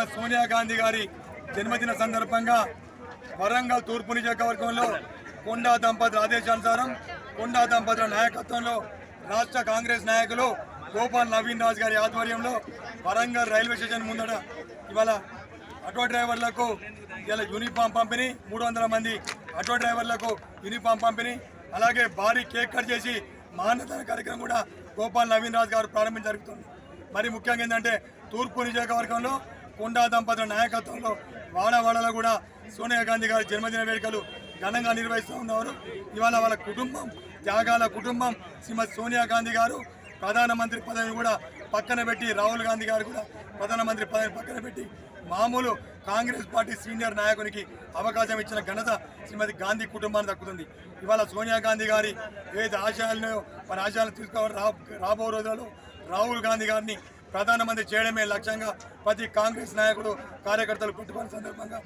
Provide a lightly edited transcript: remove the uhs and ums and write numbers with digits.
శ్రీమతి సోనియా గాంధీ గారి జన్మదిన సందర్భంగా వరంగల్ తూర్పు నియోజకవర్గంలో కొండా దంపతుల ఆదేశానుసారం కొండా దంపతుల నాయకత్వంలో రాష్ట్ర కాంగ్రెస్ నాయకులు గోపాల్ నవీన్ రాజ్ గారి ఆధ్వర్యంలో వరంగల్ రైల్వే స్టేషన్ ముందట ఇవాళ ఆటో డ్రైవర్లకు ఇలా యూనిఫామ్ పంపిణీ 300 మంది ఆటో డ్రైవర్లకు యూనిఫామ్ పంపిణీ అలాగే భారీ కేక్ కట్ చేసి మాన్యత కార్యక్రమం కూడా గోపాల్ నవీన్ రాజ్ గారు ప్రారంభించడం జరుగుతుంది। మరి ముఖ్యంగా ఏంటంటే తూర్పు నియోజకవర్గంలో కొండా దంపతుల నాయకత్వంలో వాడవాడలో కూడా సోనియా గాంధీ గారి జన్మదిన వేడుకలు ఘనంగా నిర్వహిస్తూ ఉన్నారు। ఇవాళ వాళ్ళ కుటుంబం త్యాగాల కుటుంబం శ్రీమతి సోనియా గాంధీ గారు ప్రధానమంత్రి పదవిని కూడా పక్కన పెట్టి రాహుల్ గాంధీ గారు కూడా ప్రధానమంత్రి పదవిని పక్కన పెట్టి మామూలు కాంగ్రెస్ పార్టీ సీనియర్ నాయకునికి అవకాశం ఇచ్చిన ఘనత శ్రీమతి గాంధీ కుటుంబానికి దక్కుతుంది। ఇవాళ సోనియా గాంధీ గారి ఏదైతే ఆశయాలను మరి ఆశయాలను తీసుకోవాలి రాబో రోజులలో రాహుల్ గాంధీ గారిని ప్రధానమంత్రి చేయడమే లక్ష్యంగా ప్రతి కాంగ్రెస్ నాయకుడు కార్యకర్తలు కొట్టుకునే సందర్భంగా